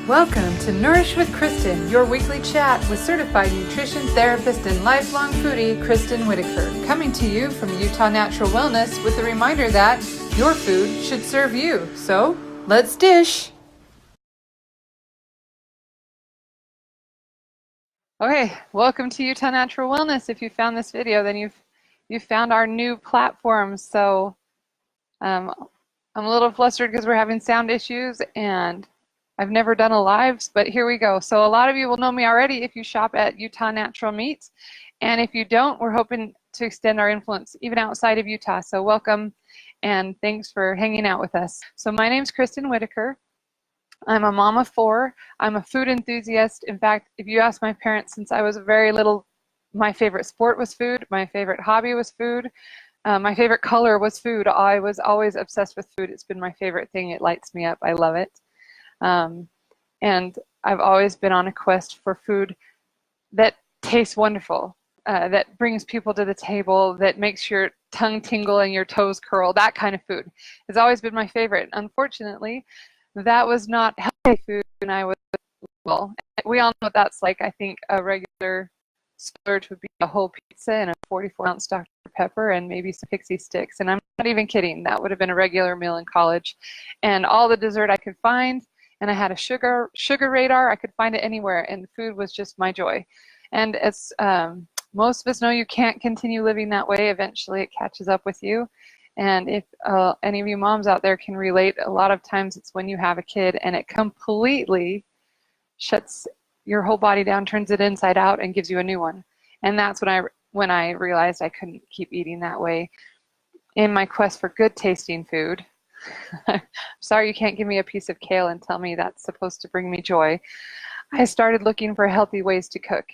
Welcome to Nourish with Kristen, your weekly chat with certified nutrition therapist and lifelong foodie Kristin Whitaker, coming to you from Utah Natural Wellness with a reminder that your food should serve you. So, let's dish! Okay, welcome to Utah Natural Wellness. If you found this video, then you've found our new platform. So, I'm a little flustered because we're having sound issues and I've never done a lives, but here we go. So a lot of you will know me already if you shop at Utah Natural Meats. And if you don't, we're hoping to extend our influence even outside of Utah. So welcome and thanks for hanging out with us. So my name's Kristin Whitaker. I'm a mom of 4. I'm a food enthusiast. In fact, if you ask my parents since I was very little, my favorite sport was food. My favorite hobby was food. My favorite color was food. I was always obsessed with food. It's been my favorite thing. It lights me up. I love it. And I've always been on a quest for food that tastes wonderful, that brings people to the table, that makes your tongue tingle and your toes curl. That kind of food has always been my favorite. Unfortunately, that was not healthy food when I was little. We all know what that's like. I think a regular splurge would be a whole pizza and a 44-ounce Dr. Pepper and maybe some pixie sticks. And I'm not even kidding. That would have been a regular meal in college. And all the dessert I could find. And I had a sugar radar. I could find it anywhere, and food was just my joy. And as most of us know, you can't continue living that way. Eventually, it catches up with you. And if any of you moms out there can relate, a lot of times it's when you have a kid and it completely shuts your whole body down, turns it inside out, and gives you a new one. And that's when I realized I couldn't keep eating that way. In my quest for good tasting food, I'm sorry you can't give me a piece of kale and tell me that's supposed to bring me joy. I started looking for healthy ways to cook.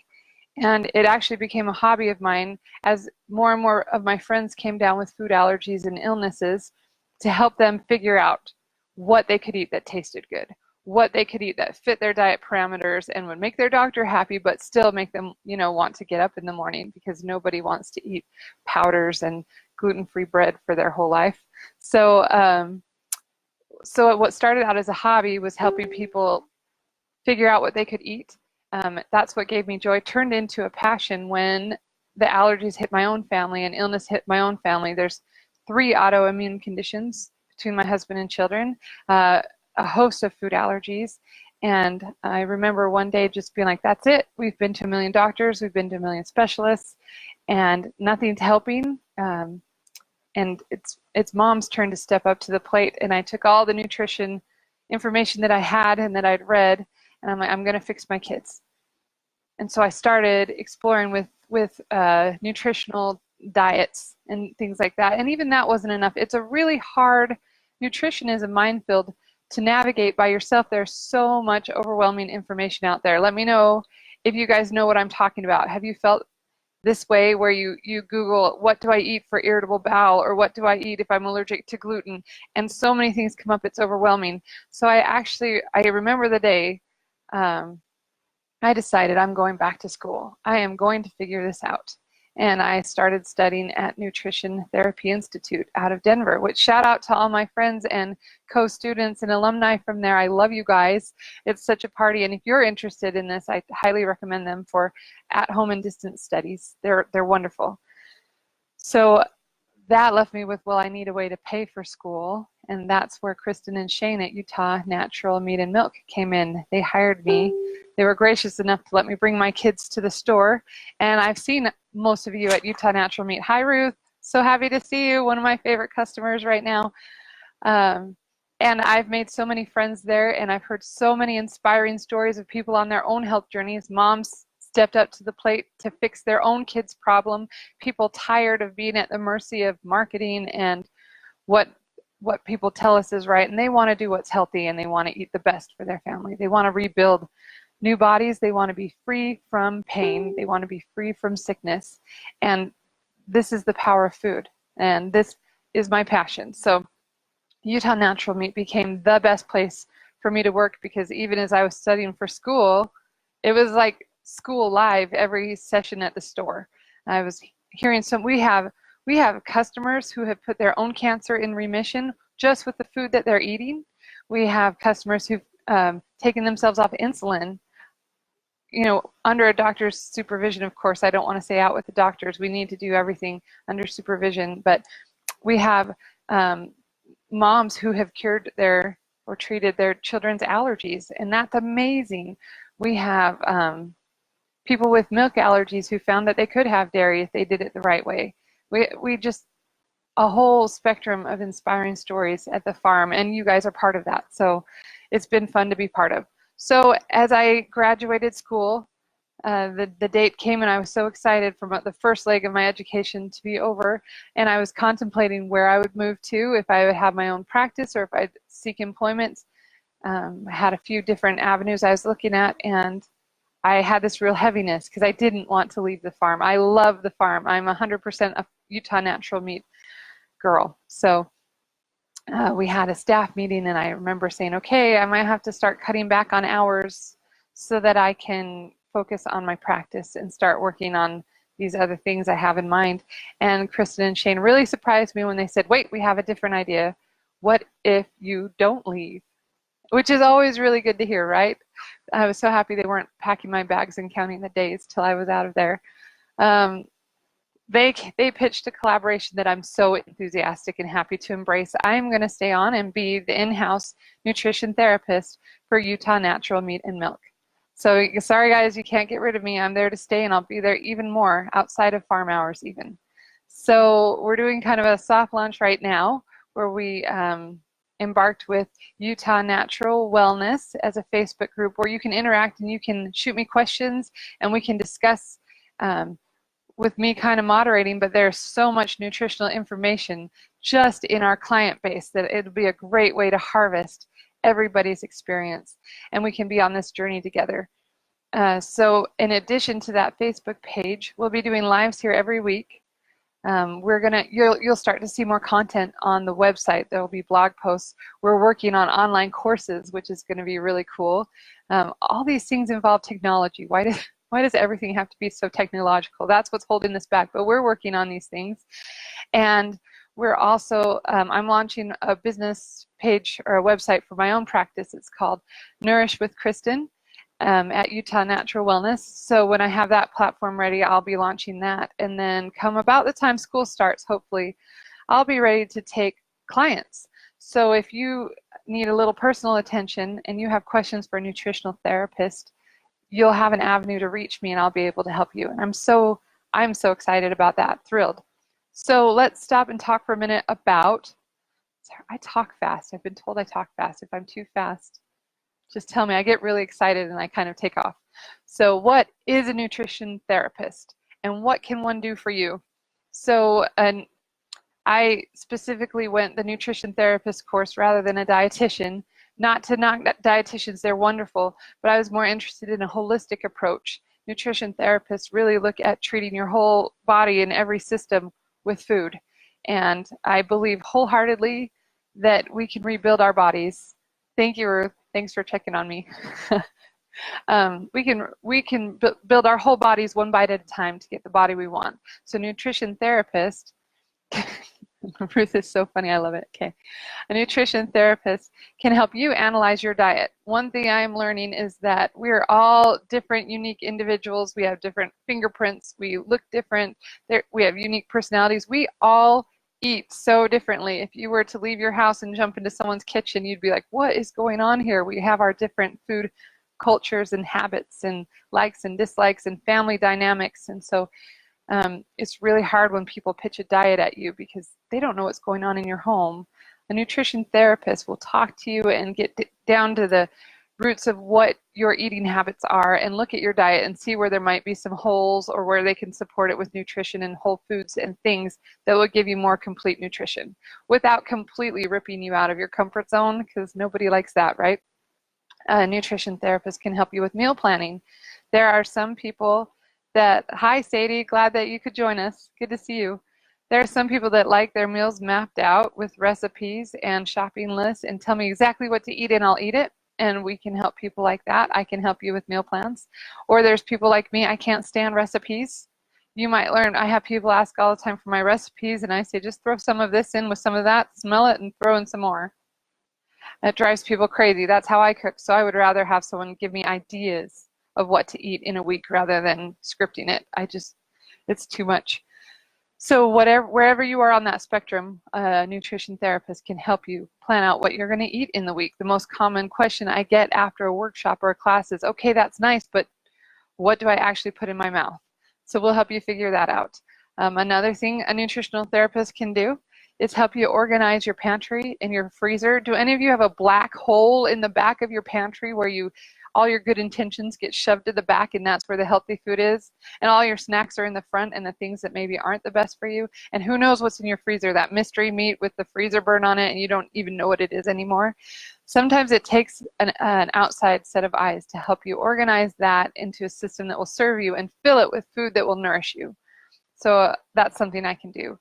And it actually became a hobby of mine as more and more of my friends came down with food allergies and illnesses to help them figure out what they could eat that tasted good, what they could eat that fit their diet parameters and would make their doctor happy, but still make them, want to get up in the morning because nobody wants to eat powders and gluten-free bread for their whole life. So what started out as a hobby was helping people figure out what they could eat. That's what gave me joy, turned into a passion when the allergies hit my own family and illness hit my own family. There's 3 autoimmune conditions between my husband and children, a host of food allergies. And I remember one day just being like, that's it. We've been to a million doctors. We've been to a million specialists and nothing's helping. And it's mom's turn to step up to the plate. And I took all the nutrition information that I had and that I'd read, and I'm like, I'm going to fix my kids. And so I started exploring with nutritional diets and things like that. And even that wasn't enough. It's a really hard, nutrition is a minefield to navigate by yourself. There's so much overwhelming information out there. Let me know if you guys know what I'm talking about. Have you felt this way where you Google, what do I eat for irritable bowel, or what do I eat if I'm allergic to gluten? And so many things come up, it's overwhelming. So I remember the day I decided I'm going back to school. I am going to figure this out. And I started studying at Nutrition Therapy Institute out of Denver, which shout out to all my friends and co-students and alumni from there. I love you guys. It's such a party. And if you're interested in this, I highly recommend them for at-home and distance studies. They're wonderful. So that left me with, well, I need a way to pay for school. And that's where Kristen and Shane at Utah Natural Meat and Milk came in. They hired me. They were gracious enough to let me bring my kids to the store. And I've seen most of you at Utah Natural Meat. Hi, Ruth. So happy to see you. One of my favorite customers right now. And I've made so many friends there, and I've heard so many inspiring stories of people on their own health journeys. Moms stepped up to the plate to fix their own kids' problem. People tired of being at the mercy of marketing and what people tell us is right. And they want to do what's healthy, and they want to eat the best for their family. They want to rebuild new bodies. They want to be free from pain. They want to be free from sickness. And this is the power of food. And this is my passion. So Utah Natural Meat became the best place for me to work, because even as I was studying for school, it was like school live every session at the store. I was hearing we have customers who have put their own cancer in remission just with the food that they're eating. We have customers who've taking themselves off insulin, you know, under a doctor's supervision. Of course, I don't want to say out with the doctors. We need to do everything under supervision, but we have moms who have cured their or treated their children's allergies, and that's amazing. We have people with milk allergies who found that they could have dairy if they did it the right way. We just, a whole spectrum of inspiring stories at the farm, and you guys are part of that. So it's been fun to be part of. So as I graduated school, the date came, and I was so excited for the first leg of my education to be over, and I was contemplating where I would move to, if I would have my own practice or if I'd seek employment. I had a few different avenues I was looking at, and I had this real heaviness because I didn't want to leave the farm. I love the farm. I'm 100% a Utah natural meat girl. So we had a staff meeting, and I remember saying, okay, I might have to start cutting back on hours so that I can focus on my practice and start working on these other things I have in mind. And Kristen and Shane really surprised me when they said, wait, we have a different idea. What if you don't leave? Which is always really good to hear, right? I was so happy they weren't packing my bags and counting the days till I was out of there. They pitched a collaboration that I'm so enthusiastic and happy to embrace. I'm going to stay on and be the in-house nutrition therapist for Utah Natural Meat and Milk. So sorry guys, you can't get rid of me. I'm there to stay, and I'll be there even more outside of farm hours even. So we're doing kind of a soft launch right now where we embarked with Utah Natural Wellness as a Facebook group where you can interact and you can shoot me questions and we can discuss with me kind of moderating, but there's so much nutritional information just in our client base that it'll be a great way to harvest everybody's experience, and we can be on this journey together. So in addition to that Facebook page, we'll be doing lives here every week. You'll start to see more content on the website. There will be blog posts. We're working on online courses, which is going to be really cool. All these things involve technology. Why does everything have to be so technological? That's what's holding this back, but we're working on these things. And we're also, I'm launching a business page or a website for my own practice. It's called Nourish with Kristen at Utah Natural Wellness. So when I have that platform ready, I'll be launching that. And then come about the time school starts, hopefully, I'll be ready to take clients. So if you need a little personal attention and you have questions for a nutritional therapist, you'll have an avenue to reach me and I'll be able to help you. And I'm so excited about that, thrilled. So let's stop and talk for a minute about, sorry, I talk fast. I've been told I talk fast. If I'm too fast, just tell me. I get really excited and I kind of take off. So what is a nutrition therapist and what can one do for you? So I specifically went the nutrition therapist course rather than a dietitian. Not to knock dietitians, they're wonderful, but I was more interested in a holistic approach. Nutrition therapists really look at treating your whole body and every system with food. And I believe wholeheartedly that we can rebuild our bodies. Thank you, Ruth. Thanks for checking on me. We can build our whole bodies one bite at a time to get the body we want. So nutrition therapist, Ruth is so funny, I love it. Okay. A nutrition therapist can help you analyze your diet. One thing I'm learning is that we're all different, unique individuals. We have different fingerprints. We look different. We have unique personalities. We all eat so differently. If you were to leave your house and jump into someone's kitchen, you'd be like, what is going on here? We have our different food cultures and habits and likes and dislikes and family dynamics. And so it's really hard when people pitch a diet at you because they don't know what's going on in your home. A nutrition therapist will talk to you and get down to the roots of what your eating habits are and look at your diet and see where there might be some holes or where they can support it with nutrition and whole foods and things that will give you more complete nutrition without completely ripping you out of your comfort zone, because nobody likes that, right? A nutrition therapist can help you with meal planning. There are some people that, hi Sadie, glad that you could join us. Good to see you. There are some people that like their meals mapped out with recipes and shopping lists and tell me exactly what to eat and I'll eat it. And we can help people like that. I can help you with meal plans. Or there's people like me, I can't stand recipes. You might learn, I have people ask all the time for my recipes and I say, just throw some of this in with some of that, smell it and throw in some more. That drives people crazy. That's how I cook. So I would rather have someone give me ideas of what to eat in a week rather than scripting it. It's too much. So wherever you are on that spectrum, a nutrition therapist can help you plan out what you're going to eat in the week. The most common question I get after a workshop or a class is, okay, that's nice, but what do I actually put in my mouth? So we'll help you figure that out. Another thing a nutritional therapist can do is help you organize your pantry and your freezer. Do any of you have a black hole in the back of your pantry where all your good intentions get shoved to the back and that's where the healthy food is? And all your snacks are in the front and the things that maybe aren't the best for you? And who knows what's in your freezer? That mystery meat with the freezer burn on it and you don't even know what it is anymore. Sometimes it takes an outside set of eyes to help you organize that into a system that will serve you and fill it with food that will nourish you. So that's something I can do.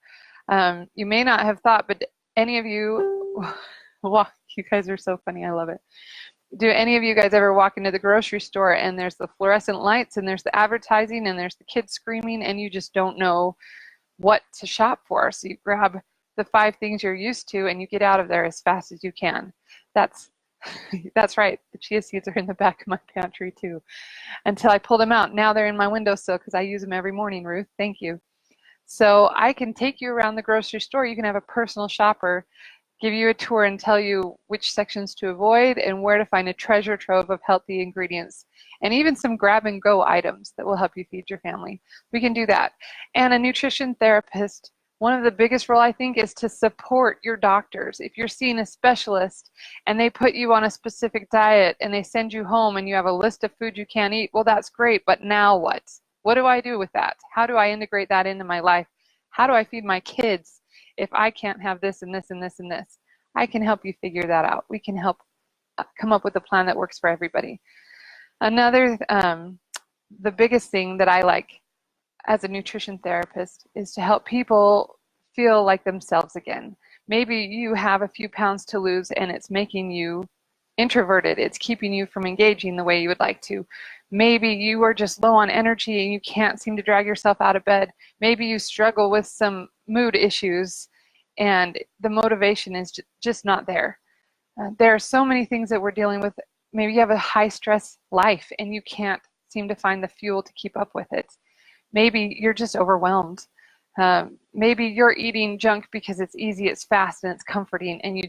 You may not have thought, but any of you, wow, you guys are so funny. I love it. Do any of you guys ever walk into the grocery store and there's the fluorescent lights and there's the advertising and there's the kids screaming and you just don't know what to shop for? So you grab the 5 things you're used to and you get out of there as fast as you can. That's right. The chia seeds are in the back of my pantry too. Until I pull them out. Now they're in my windowsill because I use them every morning, Ruth. Thank you. So I can take you around the grocery store. You can have a personal shopper give you a tour and tell you which sections to avoid and where to find a treasure trove of healthy ingredients and even some grab and go items that will help you feed your family. We can do that. And a nutrition therapist, one of the biggest role I think is to support your doctors. If you're seeing a specialist and they put you on a specific diet and they send you home and you have a list of food you can't eat, well, that's great, but now what? What do I do with that? How do I integrate that into my life? How do I feed my kids if I can't have this and this and this and this? I can help you figure that out. We can help come up with a plan that works for everybody. Another, the biggest thing that I like as a nutrition therapist is to help people feel like themselves again. Maybe you have a few pounds to lose and it's making you introverted. It's keeping you from engaging the way you would like to. Maybe you are just low on energy and you can't seem to drag yourself out of bed. Maybe you struggle with some mood issues and the motivation is just not there. There are so many things that we're dealing with. Maybe you have a high stress life and you can't seem to find the fuel to keep up with it. Maybe you're just overwhelmed. Maybe you're eating junk because it's easy, it's fast, and it's comforting, and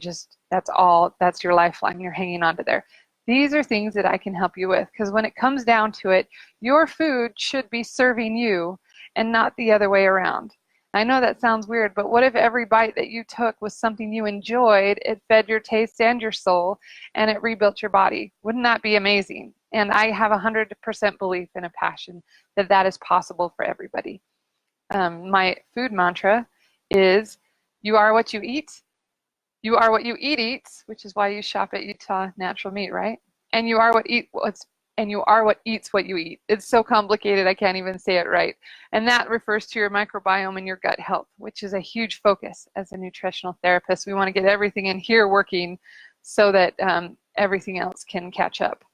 that's your lifeline. You're hanging on to there. These are things that I can help you with, because when it comes down to it, your food should be serving you and not the other way around. I know that sounds weird, but what if every bite that you took was something you enjoyed, it fed your taste and your soul, and it rebuilt your body? Wouldn't that be amazing? And I have 100% belief and a passion that that is possible for everybody. My food mantra is, you are what you eat. You are what you eats, which is why you shop at Utah Natural Meat, right? And you are what eats what you eat. It's so complicated I can't even say it right. And that refers to your microbiome and your gut health, which is a huge focus as a nutritional therapist. We want to get everything in here working so that everything else can catch up.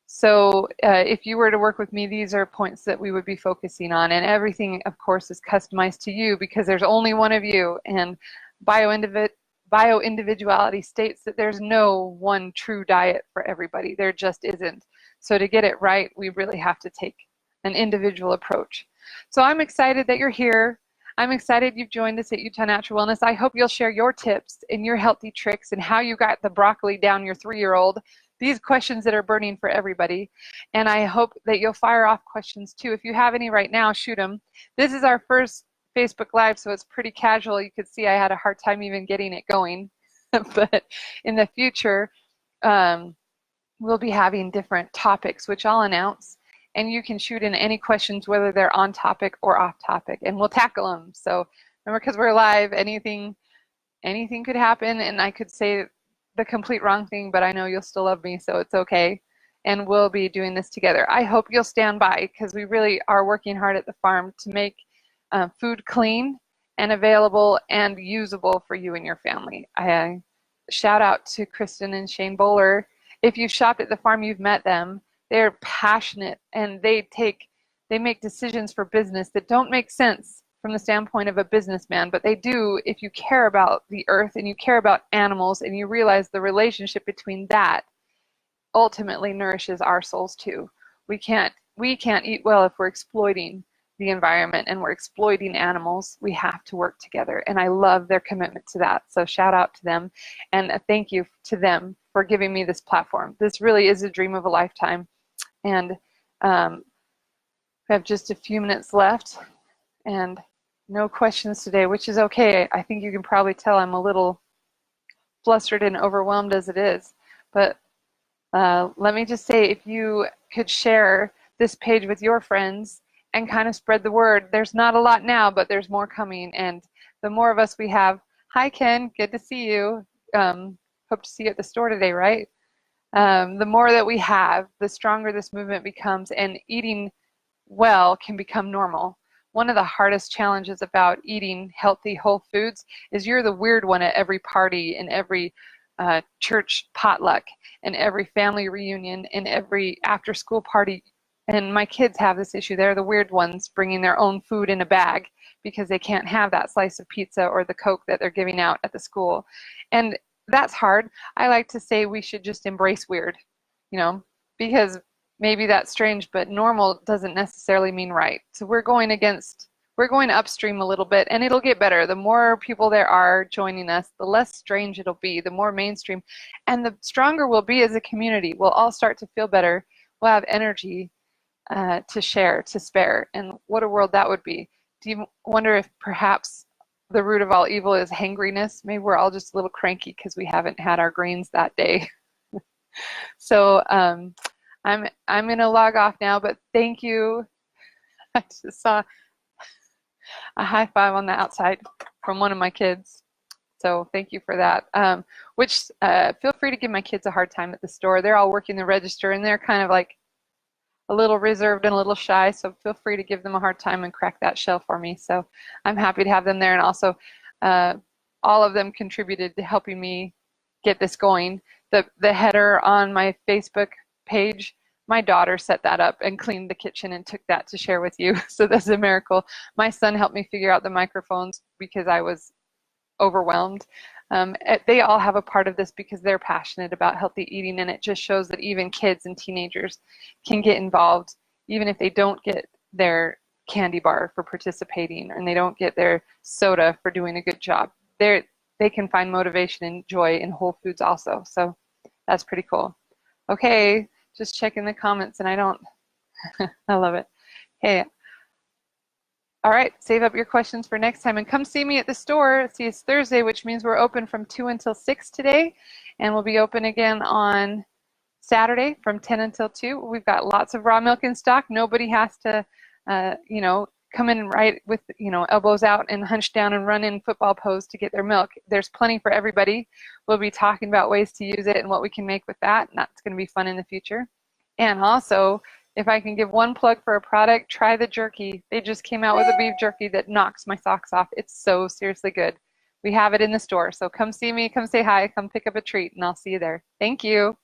So if you were to work with me, these are points that we would be focusing on. And everything, of course, is customized to you because there's only one of you. And bioindividuality states that there's no one true diet for everybody. There just isn't. So to get it right, we really have to take an individual approach. So I'm excited that you're here. I'm excited you've joined us at Utah Natural Wellness. I hope you'll share your tips and your healthy tricks and how you got the broccoli down your 3-year-old. These questions that are burning for everybody. And I hope that you'll fire off questions too. If you have any right now, shoot them. This is our first Facebook Live, so it's pretty casual. You could see I had a hard time even getting it going. But in the future, we'll be having different topics, which I'll announce. And you can shoot in any questions, whether they're on topic or off topic, and we'll tackle them. So remember, because we're live, anything could happen, and I could say the complete wrong thing, but I know you'll still love me, so it's okay. And we'll be doing this together. I hope you'll stand by, because we really are working hard at the farm to make food clean and available and usable for you and your family. I shout out to Kristen and Shane Bowler. If you've shopped at the farm, you've met them. They're passionate, and they make decisions for business that don't make sense from the standpoint of a businessman, but they do if you care about the earth and you care about animals and you realize the relationship between that ultimately nourishes our souls too. We can't eat well if we're exploiting the environment and we're exploiting animals. We have to work together, and I love their commitment to that. So shout out to them, and a thank you to them for giving me this platform. This really is a dream of a lifetime, and we have just a few minutes left and no questions today, which is okay. I think you can probably tell I'm a little flustered and overwhelmed as it is, but let me just say, if you could share this page with your friends and kind of spread the word. There's not a lot now, but there's more coming, and the more of us we have. Hi Ken, good to see you. Hope to see you at the store today, right? The more that we have, the stronger this movement becomes, and eating well can become normal. One of the hardest challenges about eating healthy whole foods is you're the weird one at every party, and every church potluck, and every family reunion, and every after school party. And my kids have this issue. They're the weird ones bringing their own food in a bag because they can't have that slice of pizza or the Coke that they're giving out at the school. And that's hard. I like to say we should just embrace weird, you know, because maybe that's strange, but normal doesn't necessarily mean right. So we're going upstream a little bit, and it'll get better. The more people there are joining us, the less strange it'll be, the more mainstream, and the stronger we'll be as a community. We'll all start to feel better. We'll have energy to share, to spare, and what a world that would be. Do you wonder if perhaps the root of all evil is hangriness? Maybe we're all just a little cranky because we haven't had our greens that day. So I'm gonna log off now, but thank you. I just saw a high five on the outside from one of my kids. So thank you for that. Feel free to give my kids a hard time at the store. They're all working the register, and they're kind of like a little reserved and a little shy, so feel free to give them a hard time and crack that shell for me. So I'm happy to have them there, and also all of them contributed to helping me get this going. The header on my Facebook page, my daughter set that up and cleaned the kitchen and took that to share with you. So that's a miracle. My son helped me figure out the microphones because I was overwhelmed. They all have a part of this because they're passionate about healthy eating, and it just shows that even kids and teenagers can get involved, even if they don't get their candy bar for participating and they don't get their soda for doing a good job. They can find motivation and joy in whole foods also. So that's pretty cool. Okay, just checking the comments, and I love it. Hey. All right, save up your questions for next time, and come see me at the store. See, it's Thursday, which means we're open from 2 until 6 today, and we'll be open again on Saturday from 10 until 2. We've got lots of raw milk in stock. Nobody has to, come in right with, elbows out and hunch down and run in football pose to get their milk. There's plenty for everybody. We'll be talking about ways to use it and what we can make with that, and that's going to be fun in the future. And also, if I can give one plug for a product, try the jerky. They just came out with a beef jerky that knocks my socks off. It's so seriously good. We have it in the store. So come see me, come say hi, come pick up a treat, and I'll see you there. Thank you.